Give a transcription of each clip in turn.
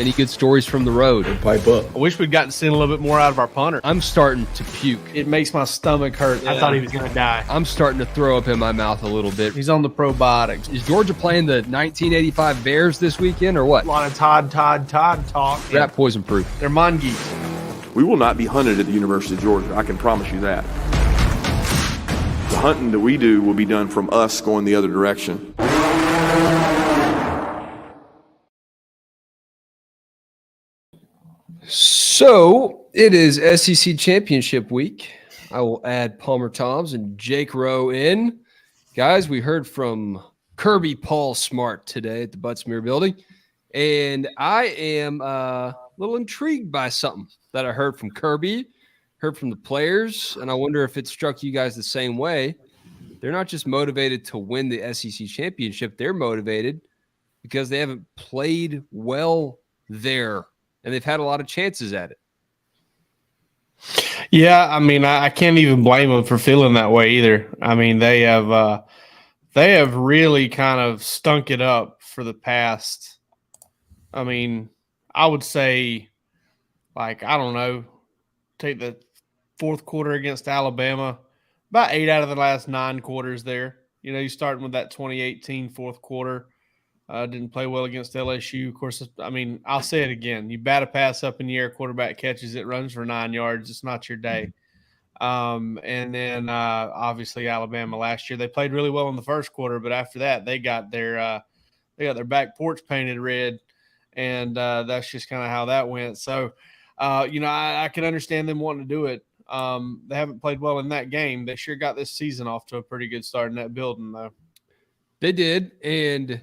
Any good stories from the road? Pipe up. I wish we'd gotten to see a little bit more out of our punter. I'm starting to puke. It makes my stomach hurt. I thought he was going to die. I'm starting to throw up in my mouth a little bit. He's on the probiotics. Is Georgia playing the 1985 Bears this weekend or what? A lot of Todd talk. Rat poison proof. They're mongoose. We will not be hunted at the University of Georgia. I can promise you that. The hunting that we do will be done from us going the other direction. So it is SEC Championship week. I will add Palmer Toms and Jake Rowe in. Guys, we heard from Kirby Smart today at the Buttsmere building, and I am a little intrigued by something that I heard from Kirby, heard from the players, and I wonder if it struck you guys the same way. They're not just motivated to win the SEC Championship. They're motivated because they haven't played well there, and they've had a lot of chances at it. Yeah, I mean, I can't even blame them for feeling that way either. I mean, they have really kind of stunk it up for the past. I mean, I would say, like, I don't know, take the fourth quarter against Alabama, about 8 out of the last 9 quarters there. You know, you starting with that 2018 fourth quarter. Didn't play well against LSU. Of course, I mean, I'll say it again. You bat a pass up in the air, quarterback catches it, runs for 9 yards. It's not your day. And then obviously Alabama last year. They played really well in the first quarter, but after that, they got their back porch painted red, and that's just kind of how that went. So, you know, I can understand them wanting to do it. They haven't played well in that game. They sure got this season off to a pretty good start in that building, though. They did, and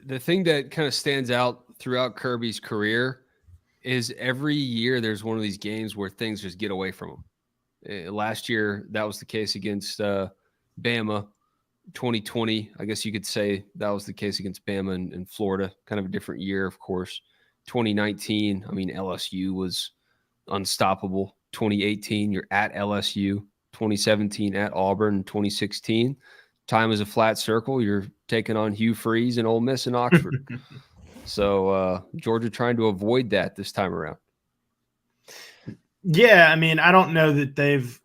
the thing that kind of stands out throughout Kirby's career is every year there's one of these games where things just get away from him. Last year, that was the case against Bama. 2020, I guess you could say that was the case against Bama and Florida. Kind of a different year, of course. 2019, I mean, LSU was unstoppable. 2018, you're at LSU. 2017 at Auburn. 2016, time is a flat circle. You're taking on Hugh Freeze and Ole Miss in Oxford. So Georgia trying to avoid that this time around. Yeah, I mean, I don't know that they've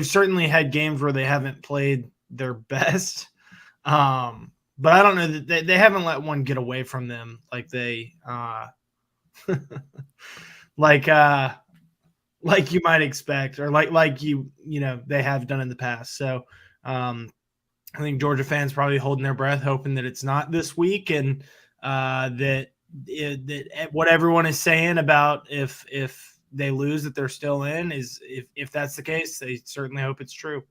certainly had games where they haven't played their best, but I don't know that they haven't let one get away from them like they like you might expect, or like you know they have done in the past. So I think Georgia fans probably holding their breath, hoping that it's not this week, and that what everyone is saying about if they lose that they're still in is if that's the case, they certainly hope it's true.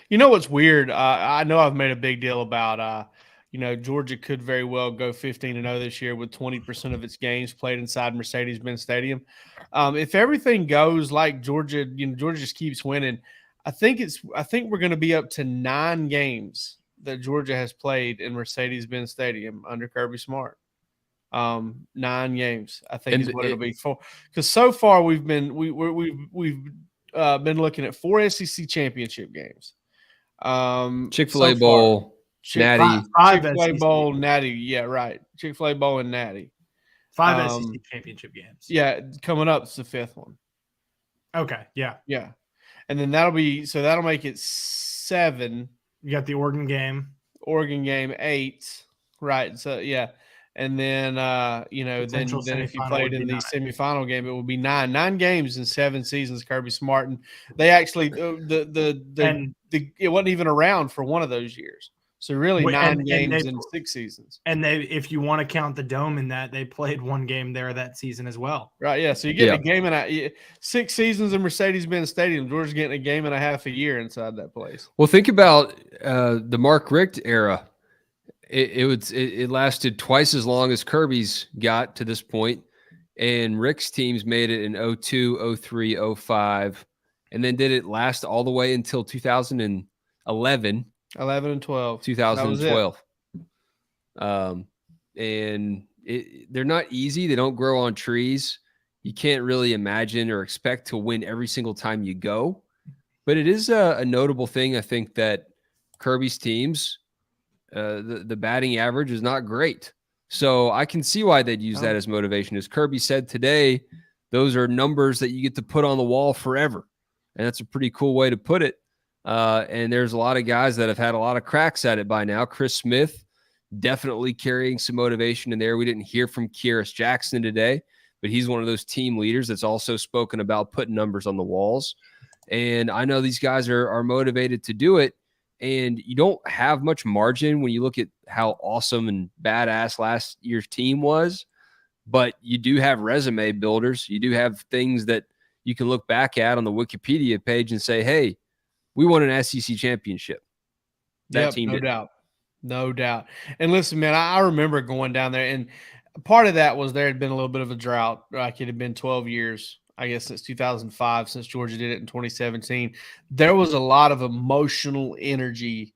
You know what's weird? I know I've made a big deal about you know, Georgia could very well go 15-0 this year with 20% of its games played inside Mercedes-Benz Stadium. If everything goes like Georgia, you know, Georgia just keeps winning, I think we're going to be up to 9 games that Georgia has played in Mercedes-Benz Stadium under Kirby Smart. 9 games, I think, is what it'll be for. Because so far we've been looking at 4 SEC championship games. Chick-fil-A Bowl, Natty. Chick-fil-A Bowl, Natty. Yeah, right. Chick-fil-A Bowl and Natty. 5 SEC championship games. Yeah, coming up is the 5th one. Okay, yeah. Yeah. And then that'll make it 7. You got the Oregon game, 8. Right. So, yeah. And then, you know, then if you played in the semifinal game, it will be 9 games in 7 seasons. Kirby Smart, and they actually it wasn't even around for one of those years. So really, 9 games in 6 seasons. And if you want to count the Dome in that, they played 1 game there that season as well. Right. Yeah. So you get a game and 6 seasons in Mercedes-Benz Stadium. Georgia's getting a game and a half a year inside that place. Well, think about the Mark Richt era. It lasted twice as long as Kirby's got to this point, and Rick's teams made it in 02, 03, 05, and then did it last all the way until 2011. 11 and 12. 2012. And they're not easy. They don't grow on trees. You can't really imagine or expect to win every single time you go. But it is a notable thing, I think, that Kirby's teams, the batting average is not great. So I can see why they'd use that as motivation. As Kirby said today, those are numbers that you get to put on the wall forever. And that's a pretty cool way to put it. And there's a lot of guys that have had a lot of cracks at it by now. Chris Smith definitely carrying some motivation in there. We didn't hear from Kyrus Jackson today, but he's one of those team leaders that's also spoken about putting numbers on the walls. And I know these guys are motivated to do it. And you don't have much margin when you look at how awesome and badass last year's team was. But you do have resume builders. You do have things that you can look back at on the Wikipedia page and say, hey, we won an SEC championship. That team did. No doubt. And listen, man, I remember going down there, and part of that was there had been a little bit of a drought. Like it had been 12 years, I guess, since 2005, since Georgia did it in 2017. There was a lot of emotional energy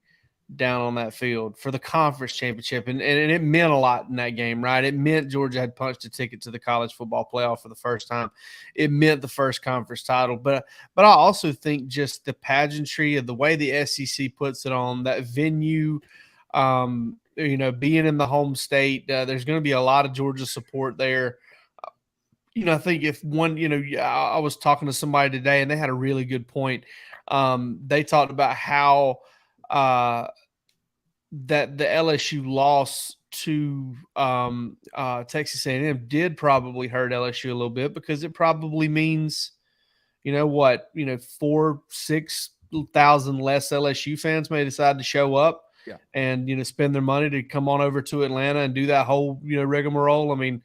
down on that field for the conference championship. And it meant a lot in that game, right? It meant Georgia had punched a ticket to the college football playoff for the first time. It meant the first conference title. But I also think just the pageantry of the way the SEC puts it on, that venue, being in the home state, there's going to be a lot of Georgia support there. I think if one, I was talking to somebody today and they had a really good point. They talked about how that the LSU loss to Texas A&M did probably hurt LSU a little bit, because it probably means, 4,000-6,000 less LSU fans may decide to show up and, spend their money to come on over to Atlanta and do that whole, rigmarole. I mean,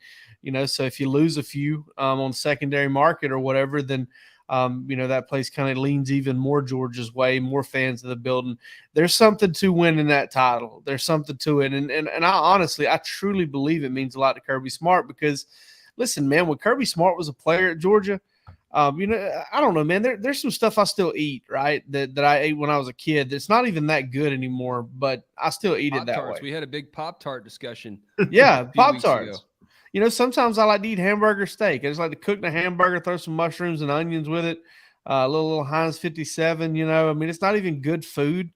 so if you lose a few on secondary market or whatever, then that place kind of leans even more Georgia's way, more fans of the building. There's something to winning that title. There's something to it. And I truly believe it means a lot to Kirby Smart, because listen, man, when Kirby Smart was a player at Georgia, I don't know, man, there's some stuff I still eat, right? That I ate when I was a kid. That's not even that good anymore, but I still eat it that way. We had a big Pop-Tart discussion. Yeah. Pop-Tarts. Sometimes I like to eat hamburger steak. I just like to cook the hamburger, throw some mushrooms and onions with it. A little Heinz 57, it's not even good food,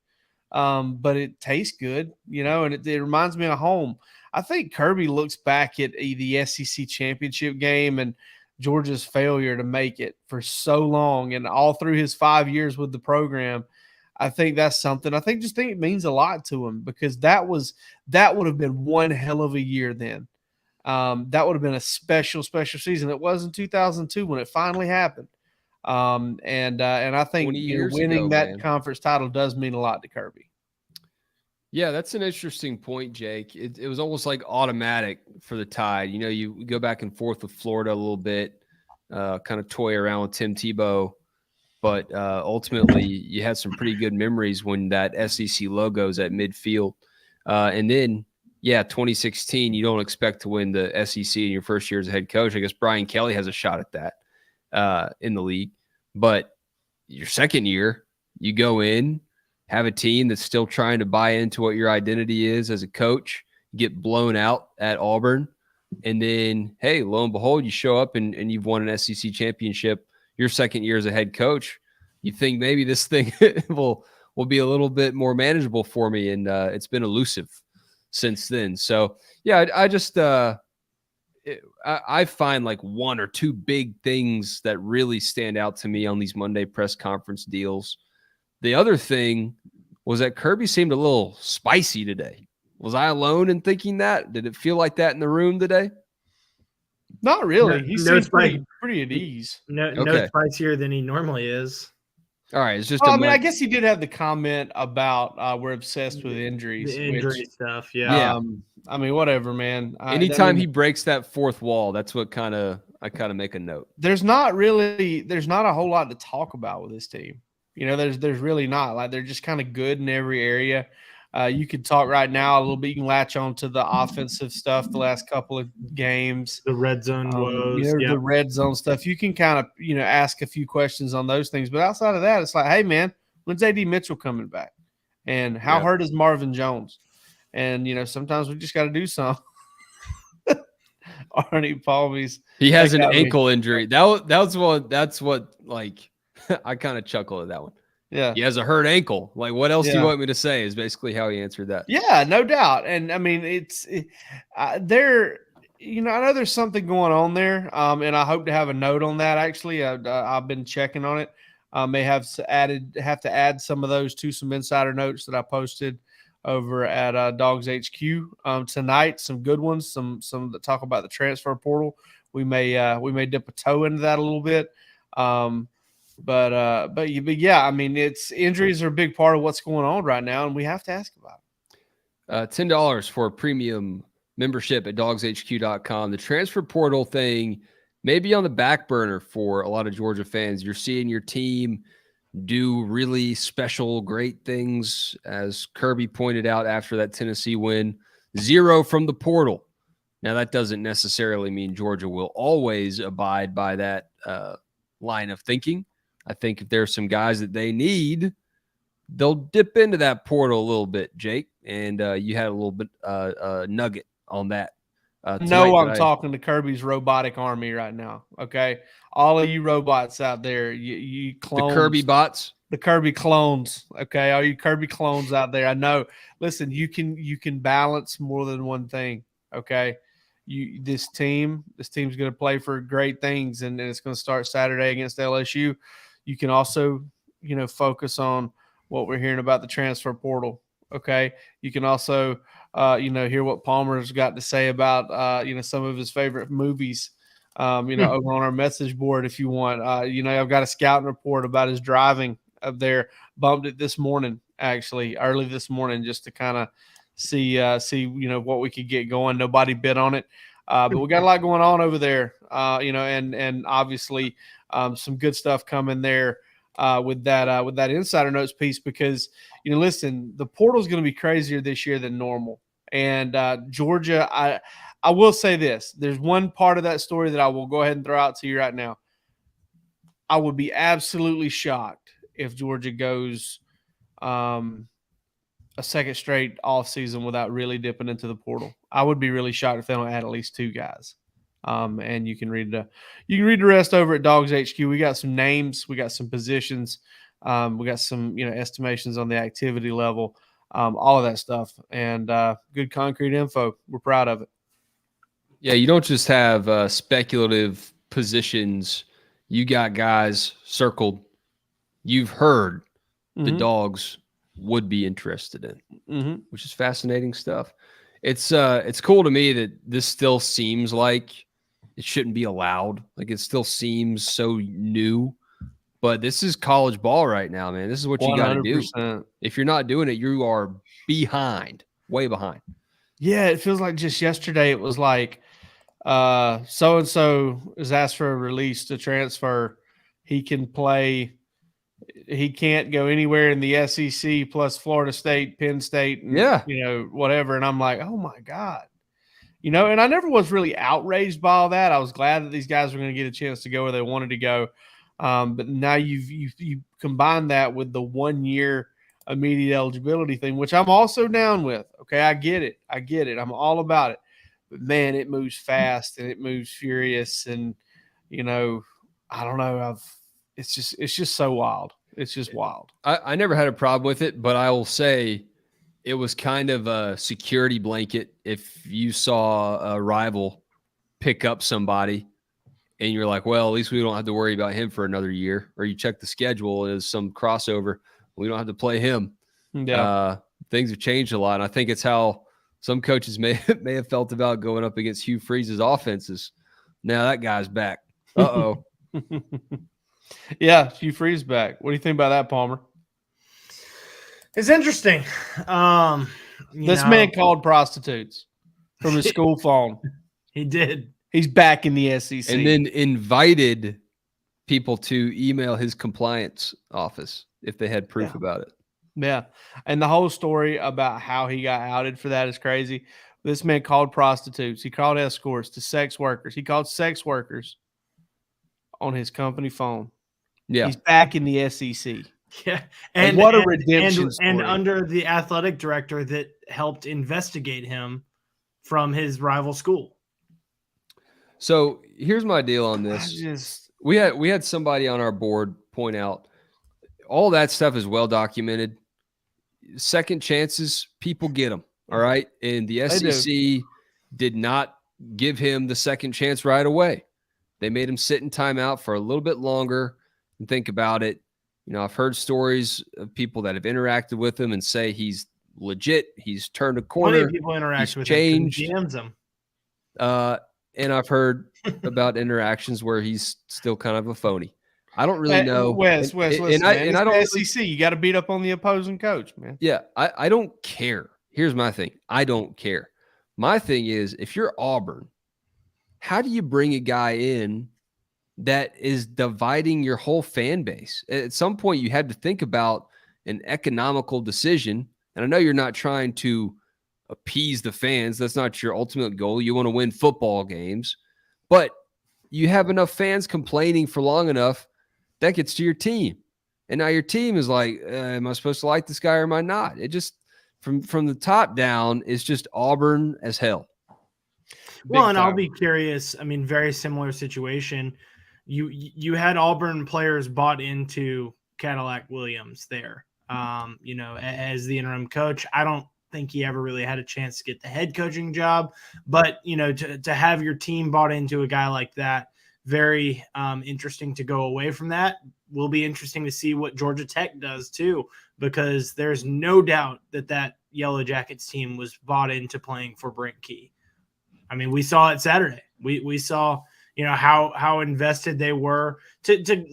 but it tastes good, and it reminds me of home. I think Kirby looks back at the SEC championship game and Georgia's failure to make it for so long, and all through his 5 years with the program. I think that's something. I think it means a lot to him, because that would have been one hell of a year then. That would have been a special season. It was in 2002 when it finally happened. And I think winning that conference title does mean a lot to Kirby. Yeah, that's an interesting point, Jake. It was almost like automatic for the Tide. You go back and forth with Florida a little bit, kind of toy around with Tim Tebow, but ultimately you had some pretty good memories when that SEC logo's at midfield. And then, 2016, you don't expect to win the SEC in your first year as a head coach. I guess Brian Kelly has a shot at that in the league. But your second year, you go in, have a team that's still trying to buy into what your identity is as a coach, get blown out at Auburn, and then, hey, lo and behold, you show up and you've won an SEC championship your second year as a head coach. You think maybe this thing will be a little bit more manageable for me, and it's been elusive since then. So, I just I find like one or two big things that really stand out to me on these Monday press conference deals. The other thing was that Kirby seemed a little spicy today. Was I alone in thinking that? Did it feel like that in the room today? Not really. He seems pretty at ease. No spicier than he normally is. All right. It's just. I guess he did have the comment about we're obsessed with injuries. The injury stuff. Yeah. Whatever, man. Anytime he breaks that fourth wall, that's what I make a note. There's not a whole lot to talk about with this team. There's really not. Like, they're just kind of good in every area. You could talk right now a little bit. You can latch on to the offensive stuff the last couple of games. The red zone woes. The red zone stuff. You can kind of, ask a few questions on those things. But outside of that, it's like, hey, man, when's A.D. Mitchell coming back? And how hurt is Marvin Jones? And, sometimes we just got to do something. Arnie Palmy's. He has an ankle injury. That was one. That's what, like, I kind of chuckle at that one. Yeah. He has a hurt ankle. Like, what else do you Yeah. want me to say? Is basically how he answered that. Yeah, no doubt. And I mean, there. I know there's something going on there, and I hope to have a note on that. Actually, I've been checking on it. May have to add some of those to some insider notes that I posted over at DawgsHQ tonight. Some good ones, some that talk about the transfer portal. We may dip a toe into that a little bit. But yeah, I mean, injuries are a big part of what's going on right now, and we have to ask about it. $10 for a premium membership at DawgsHQ.com. The transfer portal thing may be on the back burner for a lot of Georgia fans. You're seeing your team do really special, great things, as Kirby pointed out after that Tennessee win. 0 from the portal. Now, that doesn't necessarily mean Georgia will always abide by that line of thinking. I think if there's some guys that they need, they'll dip into that portal a little bit, Jake. And you had a little bit nugget on that. No, I'm talking to Kirby's robotic army right now. Okay, all of you robots out there, you clones, the Kirby bots, the Kirby clones. Okay, all you Kirby clones out there. I know. Listen, you can balance more than one thing. Okay, this team's going to play for great things, and it's going to start Saturday against LSU. You can also focus on what we're hearing about the transfer portal. Okay, you can also hear what Palmer's got to say about some of his favorite movies. Over on our message board if you want. I've got a scouting report about his driving up there. Bumped it this morning, actually, early this morning, just to kind of see what we could get going. Nobody bid on it, but we got a lot going on over there. And obviously some good stuff coming there. With that insider notes piece, because listen, the portal is going to be crazier this year than normal, and Georgia, I will say this: there's one part of that story that I will go ahead and throw out to you right now. I would be absolutely shocked if Georgia goes a second straight off season without really dipping into the portal. I would be really shocked if they don't add at least 2 guys. And you can read the rest over at DawgsHQ. We got some names, we got some positions, we got some estimations on the activity level, all of that stuff, and good concrete info. We're proud of it. Yeah, you don't just have speculative positions. You got guys circled. You've heard the Dogs would be interested in, which is fascinating stuff. It's cool to me that this still seems like it shouldn't be allowed. Like, it still seems so new, but this is college ball right now, man. This is what you got to do. If you're not doing it, you are behind, way behind. Yeah, it feels like just yesterday it was like so-and-so is asked for a release to transfer. He can play. He can't go anywhere in the SEC plus Florida State, Penn State, and, whatever. And I'm like, oh, my God. And I never was really outraged by all that. I was glad that these guys were going to get a chance to go where they wanted to go. But now you combine that with the 1-year immediate eligibility thing, which I'm also down with. Okay, I get it. I'm all about it. But, man, it moves fast and it moves furious. And, I don't know. It's just so wild. It's just wild. I never had a problem with it, but I will say it was kind of a security blanket if you saw a rival pick up somebody and you're like, well, at least we don't have to worry about him for another year. Or you check the schedule as some crossover. We don't have to play him. Yeah. Things have changed a lot. And I think it's how some coaches may have felt about going up against Hugh Freeze's offenses. Now that guy's back. Uh-oh. Yeah, Hugh Freeze back. What do you think about that, Palmer? It's interesting. This man called prostitutes from his school phone. He did. He's back in the SEC. And then invited people to email his compliance office if they had proof about it. Yeah. And the whole story about how he got outed for that is crazy. This man called prostitutes. He called escorts to sex workers. He called sex workers on his company phone. Yeah. He's back in the SEC. Yeah. And what a redemption story. And under the athletic director that helped investigate him from his rival school. So here's my deal on this. We had somebody on our board point out all that stuff is well documented. Second chances, people get them. All right. And the SEC did not give him the second chance right away. They made him sit in timeout for a little bit longer and think about it. You know, I've heard stories of people that have interacted with him and say he's legit. He's turned a corner. Plenty of people interact with changed. him. DMs him. And I've heard about interactions where he's still kind of a phony. I don't really know. Wes, and I don't SEC. You got to beat up on the opposing coach, man. Yeah, I don't care. Here's my thing. I don't care. My thing is, if you're Auburn, how do you bring a guy in that is dividing your whole fan base? At some point, you had to think about an economical decision. And I know you're not trying to appease the fans. That's not your ultimate goal. You want to win football games. But you have enough fans complaining for long enough, that gets to your team. And now your team is like, am I supposed to like this guy or am I not? It just, from the top down, it's just Auburn as hell. Well, and I'll be curious. I mean, very similar situation. You had Auburn players bought into Cadillac Williams there, as the interim coach. I don't think he ever really had a chance to get the head coaching job, but to have your team bought into a guy like that, very interesting to go away from that. Will be interesting to see what Georgia Tech does too, because there's no doubt that Yellow Jackets team was bought into playing for Brent Key. I mean, we saw it Saturday. We saw, how invested they were to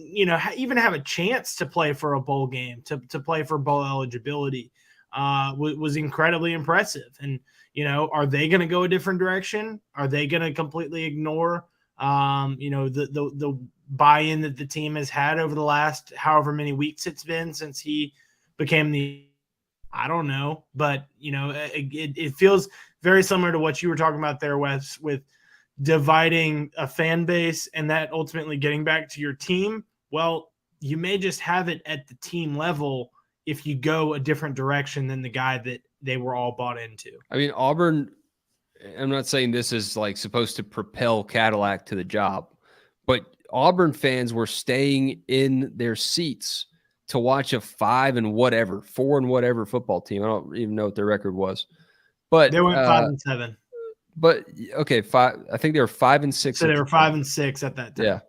even have a chance to play for a bowl game, to play for bowl eligibility was incredibly impressive. And, are they going to go a different direction? Are they going to completely ignore the buy-in that the team has had over the last however many weeks it's been since he became I don't know, but it feels very similar to what you were talking about there, Wes, with dividing a fan base and that ultimately getting back to your team. Well, you may just have it at the team level if you go a different direction than the guy that they were all bought into. I mean, Auburn, I'm not saying this is like supposed to propel Cadillac to the job, but Auburn fans were staying in their seats to watch a 4 and whatever football team. I don't even know what their record was, but they went 5-7. But okay, 5. I think they were 5-6. So they were 5-6 at that time. Yeah,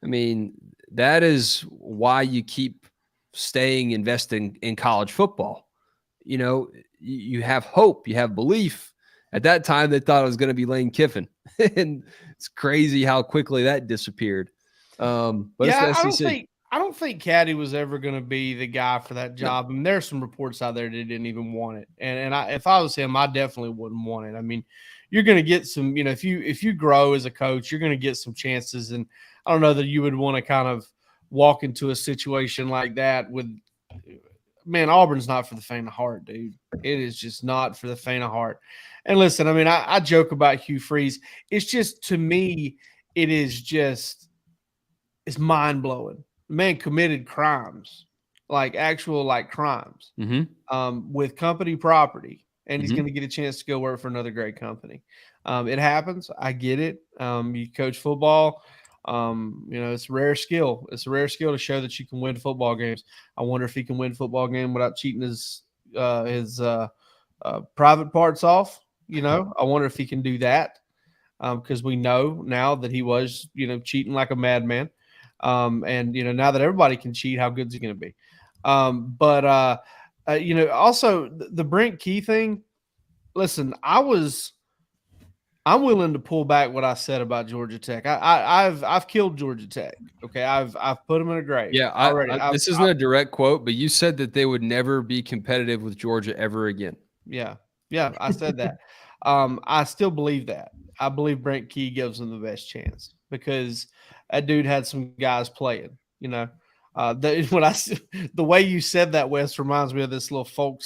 I mean, that is why you keep staying investing in college football. You have hope, you have belief. At that time, they thought it was going to be Lane Kiffin, and it's crazy how quickly that disappeared. But yeah, it's the SEC. I don't think Caddy was ever going to be the guy for that job. No. I mean, there's some reports out there that didn't even want it, and if I was him, I definitely wouldn't want it. I mean, you're going to get some, if you grow as a coach, you're going to get some chances, and I don't know that you would want to kind of walk into a situation like that with. Man, Auburn's not for the faint of heart, dude. It is just not for the faint of heart. And listen, I mean, I joke about Hugh Freeze. It's just, to me, it's mind-blowing. The man committed crimes, crimes, with company property, and he's going to get a chance to go work for another great company. It happens. I get it. You coach football. It's a rare skill. It's a rare skill to show that you can win football games. I wonder if he can win football game without cheating his private parts off. I wonder if he can do that because we know now that he was, cheating like a madman. And now that everybody can cheat, how good is he going to be? Also the Brent Key thing. Listen, I'm willing to pull back what I said about Georgia Tech. I've killed Georgia Tech. Okay, I've put them in a grave. Yeah, this isn't a direct quote, but you said that they would never be competitive with Georgia ever again. Yeah, I said that. I still believe that. I believe Brent Key gives them the best chance because that dude had some guys playing. The way you said that, Wes, reminds me of this little folk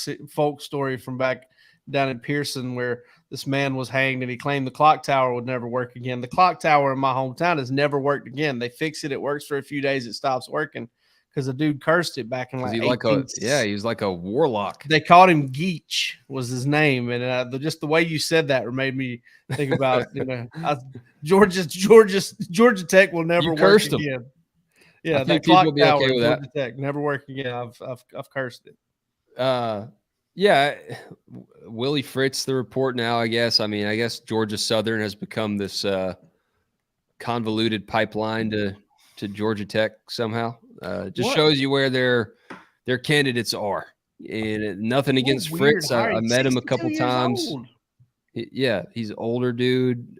story from back down in Pearson where this man was hanged and he claimed the clock tower would never work again. The clock tower in my hometown has never worked again. They fix it. It works for a few days. It stops working because the dude cursed it back in he was like a warlock. They called him Geach was his name. And just the way you said that made me think about, Georgia Tech will never work again. Yeah, I think that clock people will be tower okay in with that. Georgia Tech never work again. I've cursed it. Yeah, Willie Fritz, the report now, I guess. I mean, I guess Georgia Southern has become this convoluted pipeline to Georgia Tech somehow. Just What? shows you where their candidates are. And nothing against What weird Fritz. I hiring. met him a 62 couple years times. old. Yeah, he's an older dude.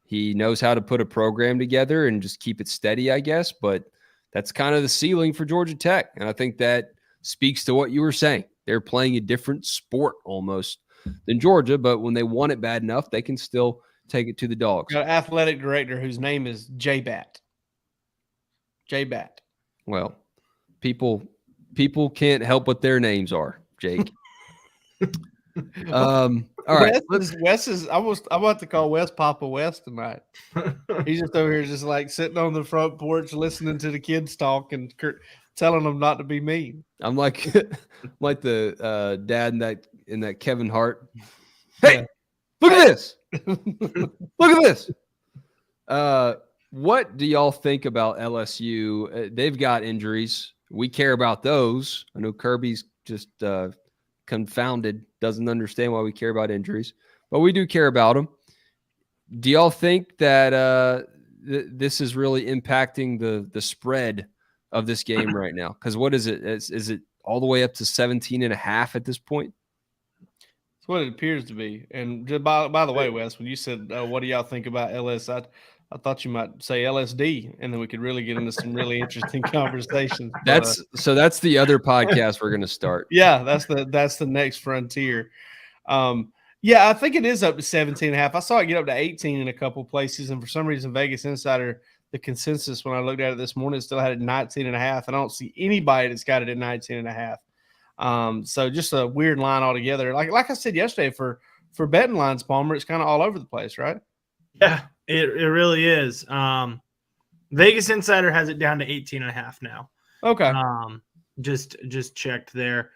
He knows how to put a program together and just keep it steady, I guess. But that's kind of the ceiling for Georgia Tech. And I think that speaks to what you were saying. They're playing a different sport almost than Georgia, but when they want it bad enough, they can still take it to the Dogs. Got an athletic director whose name is J-Bat. J-Bat. Well, people can't help what their names are, Jake. All right. Wes is I'm about to call Wes Papa Wes tonight. He's just over here just like sitting on the front porch listening to the kids talk and telling them not to be mean. I'm like like the dad in that Kevin Hart. Hey, Yeah. look at this. Look at this. What do y'all think about LSU? They've got injuries. We care about those. I know Kirby's just confounded, doesn't understand why we care about injuries, but we do care about them. Do y'all think that this is really impacting the spread of this game right now? Because what is it? Is it all the way up to 17.5 at this point? That's what it appears to be. And just by the way, Wes, when you said, what do y'all think about LS, I thought you might say LSD, and then we could really get into some really interesting conversations. That's the other podcast we're going to start. Yeah, that's the next frontier. Yeah, I think it is up to 17.5. I saw it get up to 18 in a couple places, and for some reason, Vegas Insider, the consensus when I looked at it this morning, still had it 19.5. I don't see anybody that's got it at 19.5. So just a weird line altogether. Like I said yesterday, for betting lines, Palmer, it's kind of all over the place, right? Yeah, it really is. Vegas Insider has it down to 18.5 now. Okay. Just checked there.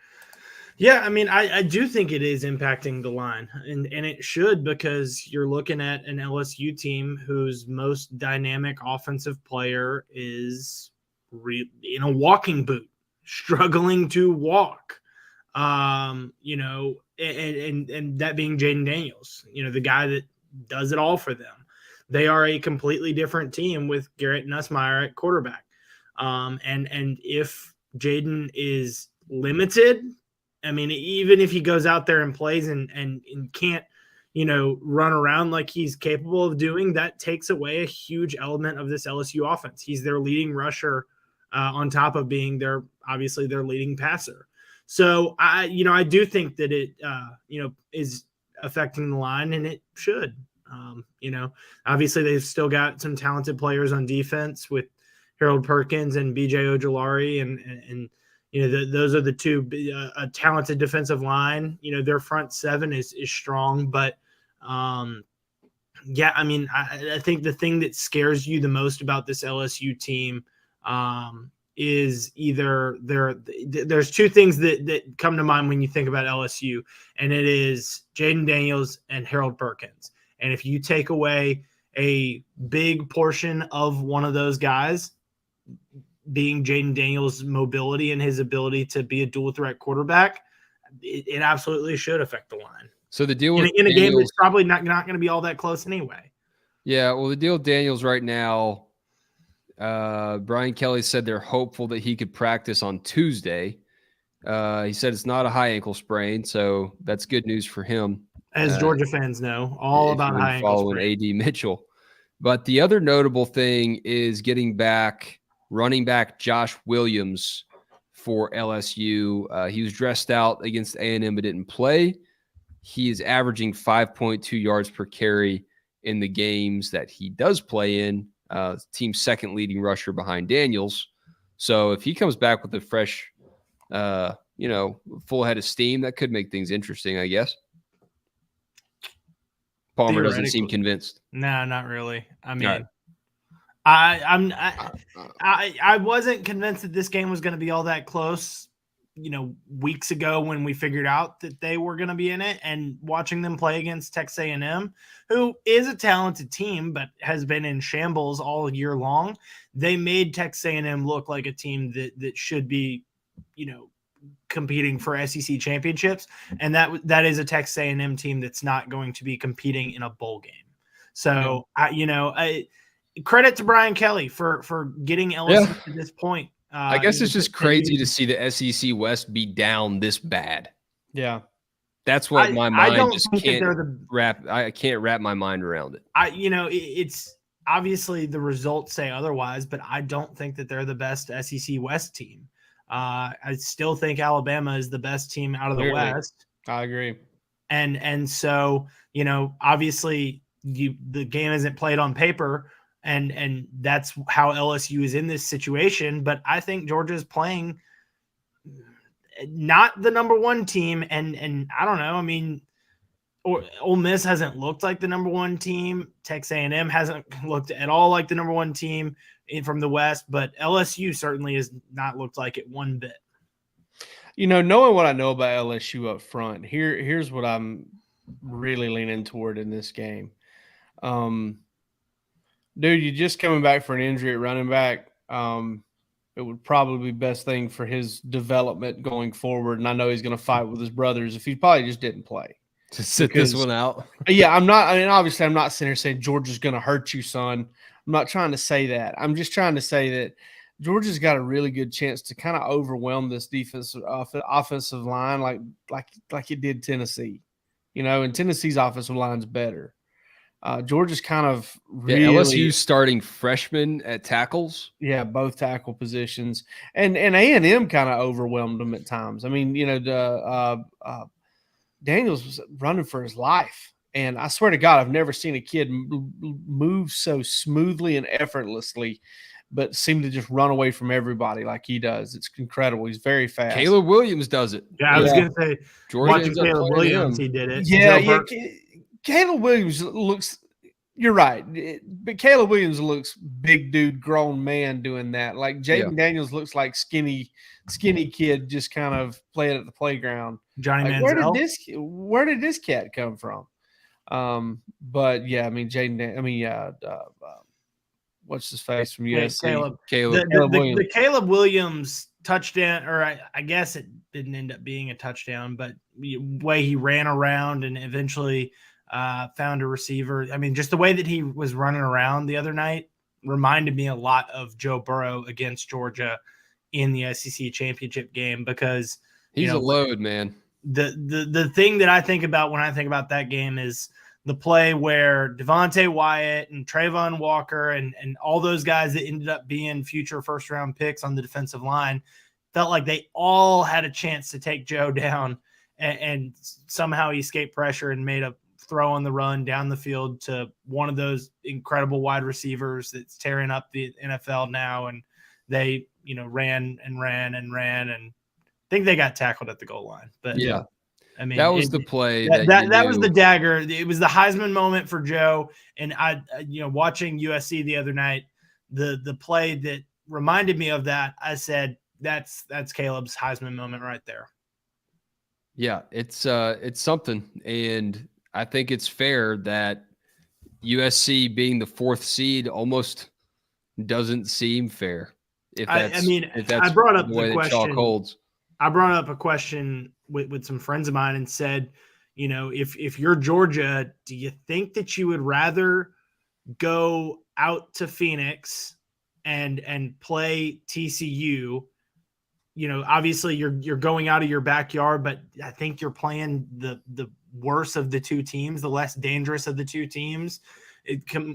Yeah, I mean, I do think it is impacting the line, and it should, because you're looking at an LSU team whose most dynamic offensive player is in a walking boot, struggling to walk. And that being Jaden Daniels, the guy that does it all for them. They are a completely different team with Garrett Nussmeier at quarterback. And if Jaden is limited, I mean, even if he goes out there and plays and can't, run around like he's capable of doing, that takes away a huge element of this LSU offense. He's their leading rusher on top of being their leading passer. So I do think that it, is affecting the line, and it should. Obviously they've still got some talented players on defense with Harold Perkins and BJ Ojolari, and those are the two, a talented defensive line. Their front seven is strong, but yeah, I mean, I think the thing that scares you the most about this LSU team is either there's two things that come to mind when you think about LSU, and it is Jaden Daniels and Harold Perkins. And if you take away a big portion of one of those guys, being Jaden Daniels' mobility and his ability to be a dual threat quarterback, it absolutely should affect the line. So the deal with in a game that's probably not going to be all that close anyway. Yeah, well, the deal with Daniels right now, Brian Kelly said they're hopeful that he could practice on Tuesday. He said it's not a high ankle sprain, so that's good news for him. As Georgia fans know, all about high ankle sprain. Following A.D. Mitchell. But the other notable thing is getting back running back Josh Williams for LSU. He was dressed out against A&M but didn't play. He is averaging 5.2 yards per carry in the games that he does play in. Team's second leading rusher behind Daniels. So if he comes back with a fresh, full head of steam, that could make things interesting, I guess. Palmer doesn't seem convinced. No, not really. I mean, right. I wasn't convinced that this game was going to be all that close, weeks ago when we figured out that they were going to be in it, and watching them play against Texas A&M, who is a talented team but has been in shambles all year long. They made Texas A&M look like a team that should be, competing for SEC championships, and that is a Texas A&M team that's not going to be competing in a bowl game. So, credit to Brian Kelly for getting LSU to this point. I guess it's just crazy to see the SEC West be down this bad. Yeah. That's what my mind just can't I can't wrap my mind around it. It's obviously the results say otherwise, but I don't think that they're the best SEC West team. I still think Alabama is the best team out of the West. I agree. And so, obviously the game isn't played on paper, and that's how LSU is in this situation. But I think Georgia is playing not the number one team, and I don't know. I mean, Ole Miss hasn't looked like the number one team. Texas A&M hasn't looked at all like the number one team from the West, but LSU certainly has not looked like it one bit. Knowing what I know about LSU up front, here's what I'm really leaning toward in this game. Dude, you're just coming back for an injury at running back. It would probably be best thing for his development going forward. And I know he's going to fight with his brothers if he probably just didn't play. To sit this one out. Yeah, obviously I'm not sitting here saying Georgia's going to hurt you, son. I'm not trying to say that. I'm just trying to say that Georgia's got a really good chance to kind of overwhelm this offensive line like it did Tennessee. And Tennessee's offensive line's better. Georgia's kind of really LSU starting freshmen at tackles. Yeah, both tackle positions. And A&M kind of overwhelmed them at times. I mean, Daniels was running for his life. And I swear to God, I've never seen a kid move so smoothly and effortlessly, but seem to just run away from everybody like he does. It's incredible. He's very fast. Caleb Williams does it. Yeah, I was going to say, watching Caleb Williams, he did it. Yeah. Caleb Williams looks – you're right. But Caleb Williams looks big dude, grown man doing that. Like Jaden Daniels looks like skinny kid just kind of playing at the playground. Johnny Manziel. Where did this cat come from? But yeah, I mean what's his face from USC? Caleb Williams. The Caleb Williams touchdown, or I guess it didn't end up being a touchdown, but the way he ran around and eventually found a receiver. I mean, just the way that he was running around the other night reminded me a lot of Joe Burrow against Georgia in the SEC championship game, because he's a load, man. The thing that I think about when I think about that game is the play where Devontae Wyatt and Trayvon Walker and all those guys that ended up being future first-round picks on the defensive line felt like they all had a chance to take Joe down, and somehow he escaped pressure and made a throw on the run down the field to one of those incredible wide receivers that's tearing up the NFL now. And they, ran and I think they got tackled at the goal line. But yeah, I mean, that was the play. That was the dagger. It was the Heisman moment for Joe. And watching USC the other night, the play that reminded me of that, I said, that's Caleb's Heisman moment right there. Yeah, it's something. And I think it's fair that USC being the 4th seed almost doesn't seem fair. I brought up the question. I brought up a question with some friends of mine and said, if you're Georgia, do you think that you would rather go out to Phoenix and play TCU? Obviously you're going out of your backyard, but I think you're playing the worse of the two teams, the less dangerous of the two teams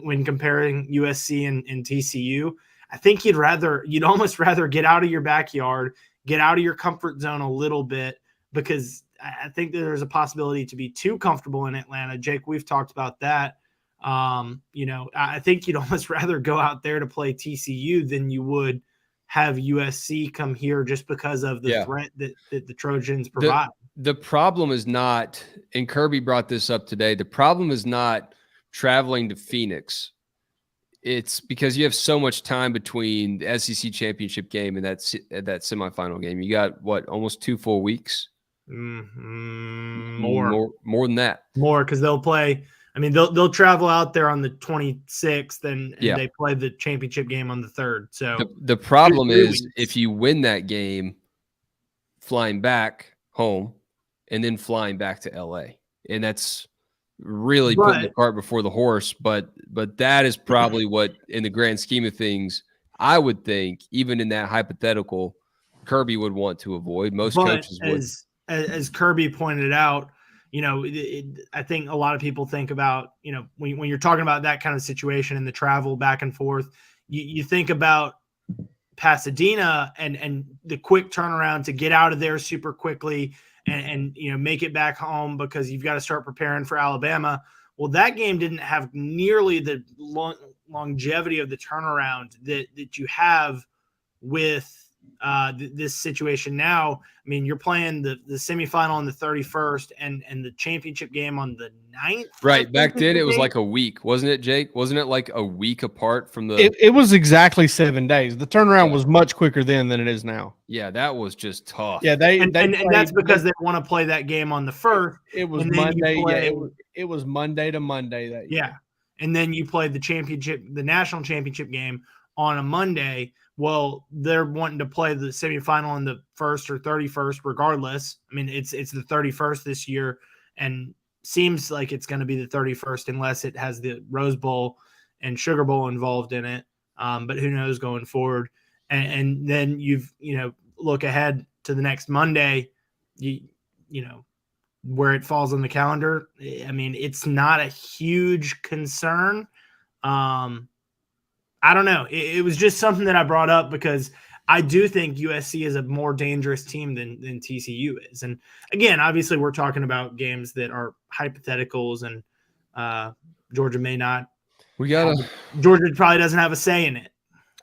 when comparing USC and TCU. I think you'd almost rather get out of your backyard, get out of your comfort zone a little bit, because I think that there's a possibility to be too comfortable in Atlanta. Jake, we've talked about that. I think you'd almost rather go out there to play TCU than you would have USC come here just because of the threat that the Trojans provide. The problem is not, and Kirby brought this up today, the problem is not traveling to Phoenix. It's because you have so much time between the SEC championship game and that semifinal game. You got what, almost 2 full weeks? More than that. More, because they'll play. I mean, they'll travel out there on the 26th, and Yeah. they play the championship game on the 3rd. So The problem Three is weeks. if you win that game, flying back home and then flying back to LA, and that's really putting the cart before the horse. But that is probably what, in the grand scheme of things, I would think, even in that hypothetical, Kirby would want to avoid. Most coaches would. As Kirby pointed out, I think a lot of people think about, when you're talking about that kind of situation and the travel back and forth, you think about Pasadena and the quick turnaround to get out of there super quickly and make it back home, because you've got to start preparing for Alabama. Well, that game didn't have nearly the longevity of the turnaround that you have with this situation now. I mean, you're playing the semifinal on the 31st and the championship game on the 9th. Right. Back then, it was like a week, wasn't it, Jake? Wasn't it like a week apart from the? It was exactly 7 days. The turnaround was much quicker then than it is now. Yeah, that was just tough. Yeah, and that's because they want to play that game on the 1st. It was Monday. It was Monday to Monday that year. Yeah, and then you played the national championship game on a Monday. Well, they're wanting to play the semifinal on the 1st or 31st, regardless. I mean, it's the 31st this year, and seems like it's going to be the 31st unless it has the Rose Bowl and Sugar Bowl involved in it. But who knows going forward? And then look ahead to the next Monday. Where it falls on the calendar. I mean, it's not a huge concern. I don't know. It was just something that I brought up because I do think USC is a more dangerous team than TCU is. And again, obviously we're talking about games that are hypotheticals, and Georgia may not. Georgia probably doesn't have a say in it.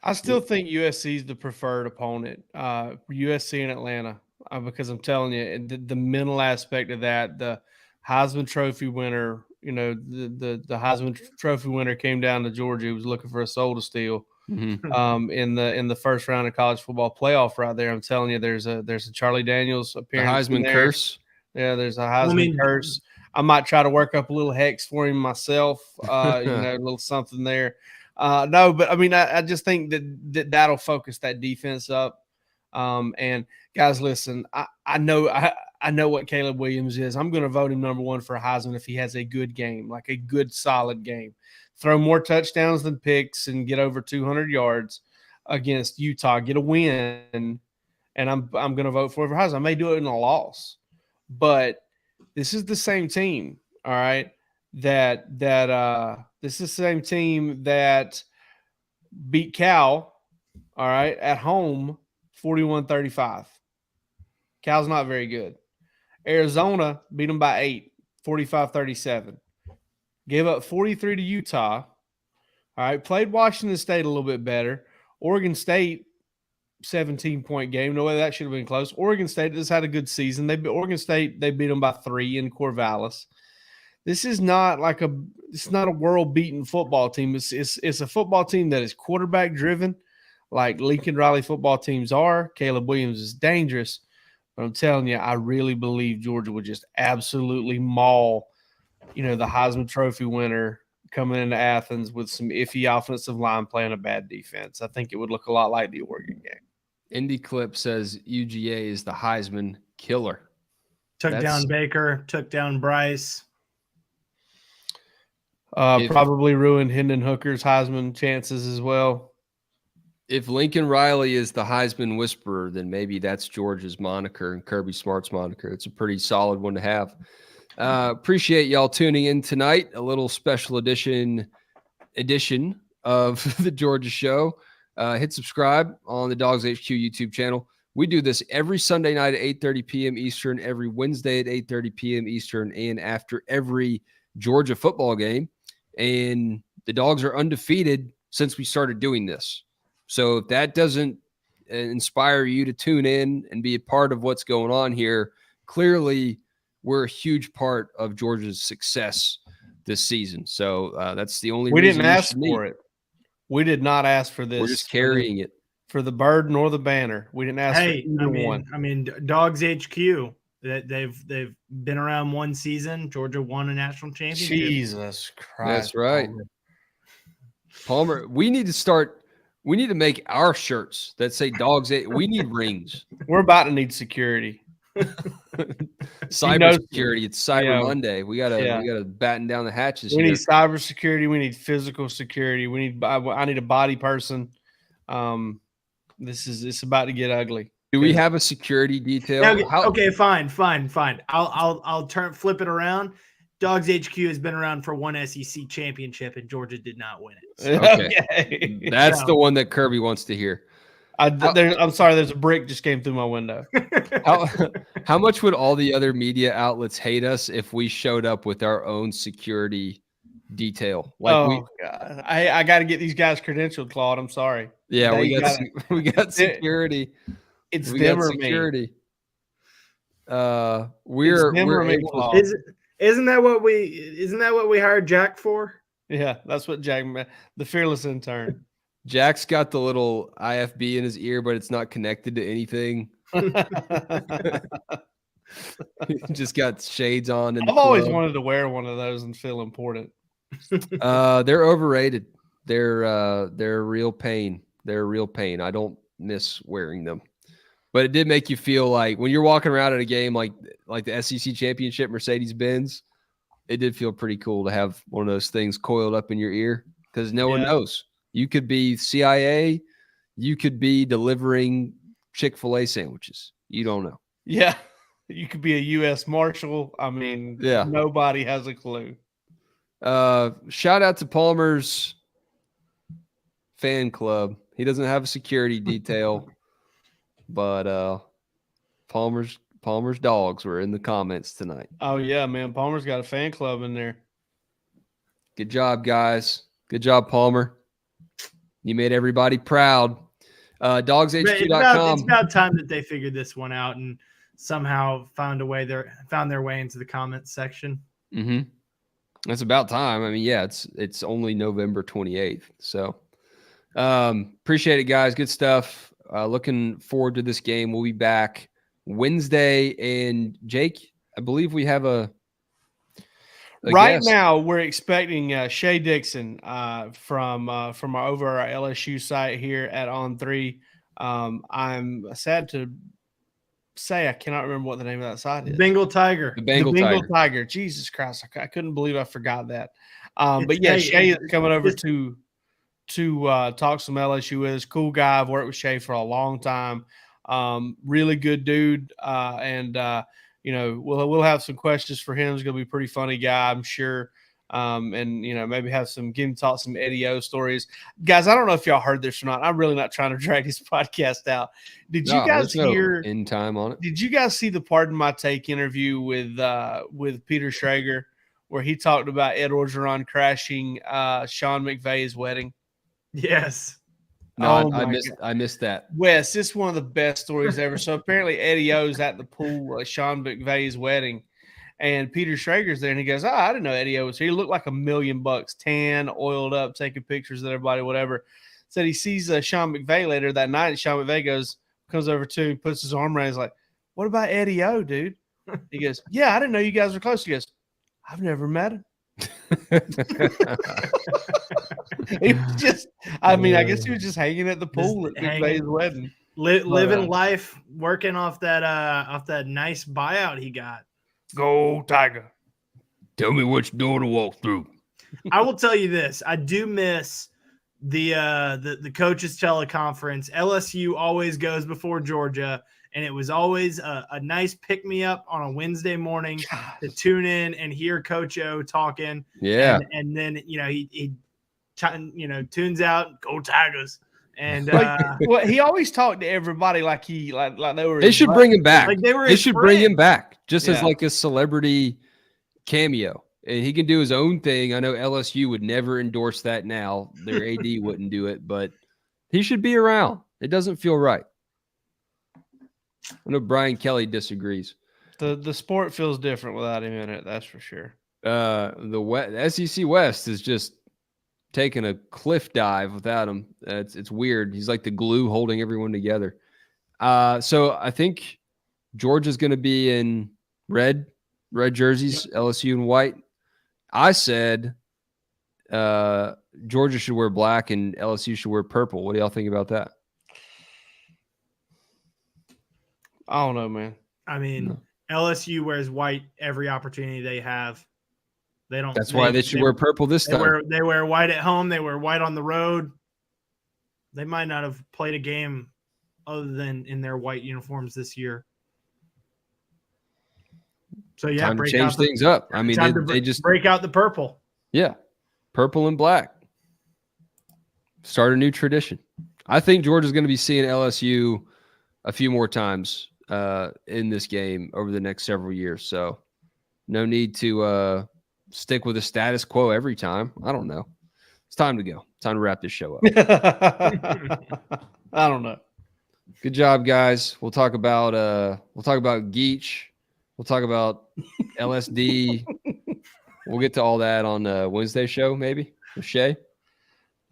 I still think USC is the preferred opponent, USC and Atlanta, because I'm telling you, the mental aspect of that, the Heisman Trophy winner, the Heisman Trophy winner came down to Georgia. He was looking for a soul to steal. Mm-hmm. In the first round of college football playoff right there. I'm telling you, there's a Charlie Daniels appearance. The Heisman curse. Yeah, there's a Heisman curse. I might try to work up a little hex for him myself. A little something there. No, but I mean, I just think that'll focus that defense up. And guys, listen, I know what Caleb Williams is. I'm going to vote him number 1 for Heisman if he has a good game, like a good, solid game. Throw more touchdowns than picks and get over 200 yards against Utah. Get a win, and I'm going to vote for Heisman. I may do it in a loss, but this is the same team, all right, that this is the same team that beat Cal, all right, at home 41-35. Cal's not very good. Arizona beat them by 8, 45-37. Gave up 43 to Utah. All right, played Washington State a little bit better. Oregon State, 17-point game. No way that should have been close. Oregon State just had a good season. Oregon State, they beat them by 3 in Corvallis. This is not it's not a world-beaten football team. It's a football team that is quarterback-driven, like Lincoln Riley football teams are. Caleb Williams is dangerous. But I'm telling you, I really believe Georgia would just absolutely maul, the Heisman Trophy winner coming into Athens with some iffy offensive line playing a bad defense. I think it would look a lot like the Oregon game. Indy Clip says UGA is the Heisman killer. Took down Baker, took down Bryce. Probably ruined Hendon Hooker's Heisman chances as well. If Lincoln Riley is the Heisman whisperer, then maybe that's Georgia's moniker and Kirby Smart's moniker. It's a pretty solid one to have. Appreciate y'all tuning in tonight. A little special edition of the Georgia Show. Hit subscribe on the DawgsHQ YouTube channel. We do this every Sunday night at 8:30 p.m. Eastern, every Wednesday at 8:30 p.m. Eastern, and after every Georgia football game. And the Dogs are undefeated since we started doing this. So if that doesn't inspire you to tune in and be a part of what's going on here, clearly we're a huge part of Georgia's success this season. So that's the only reason we didn't ask for it. We did not ask for this. We're just carrying it for the bird nor the banner. We didn't ask for either one. I mean, DawgsHQ. That they've been around one season. Georgia won a national championship. Jesus Christ! That's right, Palmer. We need to make our shirts that say Dogs. We need rings. We're about to need security. Cyber security. It's Cyber Monday. We gotta batten down the hatches. We need cyber security. We need physical security. I need a body person. It's about to get ugly. Do we have a security detail? Okay, fine. I'll flip it around. DawgsHQ has been around for one SEC championship, and Georgia did not win it. So. Okay. That's the one that Kirby wants to hear. I'm sorry, there's a brick just came through my window. How much would all the other media outlets hate us if we showed up with our own security detail? God. I got to get these guys credentialed, Claude. I'm sorry. Yeah, we got security. It's them or security. Me. Isn't that what we hired Jack for? Yeah, that's what Jack, the fearless intern. Jack's got the little IFB in his ear, but it's not connected to anything. Just got shades on. I've always wanted to wear one of those and feel important. They're overrated. They're a real pain. They're a real pain. I don't miss wearing them. But it did make you feel like when you're walking around at a game like the SEC championship Mercedes-Benz, it did feel pretty cool to have one of those things coiled up in your ear because no one knows. You could be CIA. You could be delivering Chick-fil-A sandwiches. You don't know. Yeah. You could be a U.S. Marshal. I mean, nobody has a clue. Shout out to Palmer's fan club. He doesn't have a security detail. But Palmer's dogs were in the comments tonight. Oh, yeah, man. Palmer's got a fan club in there. Good job, guys. Good job, Palmer. You made everybody proud. DawgsHQ.com. It's about time that they figured this one out and somehow found their way into the comments section. Mm-hmm. That's about time. I mean, yeah, it's only November 28th. So appreciate it, guys. Good stuff. Looking forward to this game. We'll be back Wednesday. And Jake, I believe we have a guest. Now we're expecting Shay Dixon from our LSU site here at On3. I'm sad to say I cannot remember what the name of that site is. Bengal Tiger. The Bengal Tiger. Jesus Christ, I couldn't believe I forgot that. But yeah, Shay is coming over to talk some LSU with us. Cool guy. I've worked with Shay for a long time. Really good dude. And we'll have some questions for him. He's going to be a pretty funny guy, I'm sure. And maybe have get him talk some Eddie O stories. Guys, I don't know if y'all heard this or not. I'm really not trying to drag this podcast out. Did you guys hear in time on it? Did you guys see the Pardon My Take interview with Peter Schrager, where he talked about Ed Orgeron crashing Sean McVay's wedding? Yes. No, I missed that. Wes, this is one of the best stories ever. So apparently Eddie O's at the pool at Sean McVay's wedding, and Peter Schrager's there, and he goes, I didn't know Eddie O was here. He looked like $1 million, tan, oiled up, taking pictures of everybody, whatever. Said he sees Sean McVay later that night, and Sean McVay comes over to him, puts his arm around him. He's like, what about Eddie O, dude? He goes, yeah, I didn't know you guys were close. He goes, I've never met him. He was just, I guess he was just hanging at the pool at McVay's wedding. Living life, working off that nice buyout he got. Go Tiger. Tell me which door to walk through. I will tell you this. I do miss the coaches teleconference. LSU always goes before Georgia, and it was always a nice pick-me-up on a Wednesday morning to tune in and hear Coach O talking. Yeah. And then, he tunes out, go Tigers. And well, he always talked to everybody like they were. They should bring him back. Like they were. They should bring him back just as like a celebrity cameo, and he can do his own thing. I know LSU would never endorse that now. Their AD wouldn't do it, but he should be around. It doesn't feel right. I know Brian Kelly disagrees. The sport feels different without him in it. That's for sure. The SEC West is just taking a cliff dive without him. It's weird. He's like the glue holding everyone together. So I think Georgia's going to be in red jerseys, LSU in white. I said Georgia should wear black and LSU should wear purple. What do y'all think about that? I don't know, man. I mean, LSU wears white every opportunity they have. They don't. That's why they should wear purple this time. They wear white at home. They wear white on the road. They might not have played a game other than in their white uniforms this year. So yeah, time to change things up. I mean, they just break out the purple. Yeah, purple and black. Start a new tradition. I think Georgia's going to be seeing LSU a few more times in this game over the next several years. So no need to stick with the status quo every time. I don't know. It's time to go. Time to wrap this show up. I don't know. Good job, guys. We'll talk about Geach. We'll talk about LSD. We'll get to all that on Wednesday show, maybe with Shay.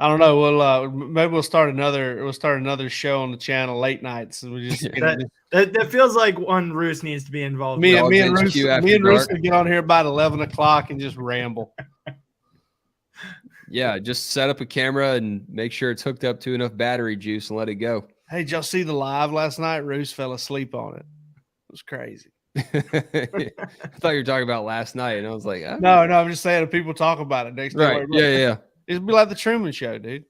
I don't know. We'll maybe we'll start another show on the channel late nights. We just that feels like one Roos needs to be involved. Me and Roos would get on here about 11 o'clock and just ramble. Yeah, just set up a camera and make sure it's hooked up to enough battery juice and let it go. Hey, did y'all see the live last night? Roos fell asleep on it. It was crazy. I thought you were talking about last night, and I was like, oh. No, I'm just saying if people talk about it next right. time. Yeah. It'd be like the Truman Show, dude.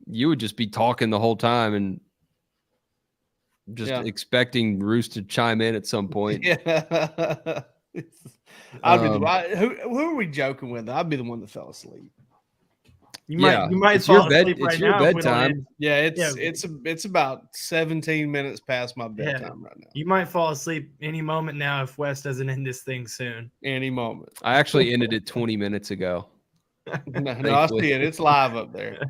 You would just be talking the whole time and just expecting Roos to chime in at some point. Yeah. Who are we joking with? I'd be the one that fell asleep. You might fall asleep right now. It's your bedtime. Yeah, it's about 17 minutes past my bedtime right now. You might fall asleep any moment now if Wes doesn't end this thing soon. Any moment. I actually ended it 20 minutes ago. No, I see it. It's live up there.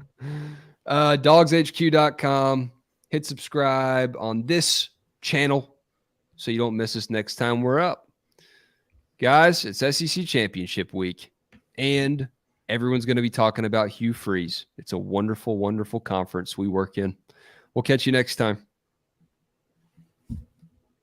DawgsHQ.com. Hit subscribe on this channel so you don't miss us next time we're up. Guys, it's SEC Championship week, and everyone's going to be talking about Hugh Freeze. It's a wonderful, wonderful conference we work in. We'll catch you next time.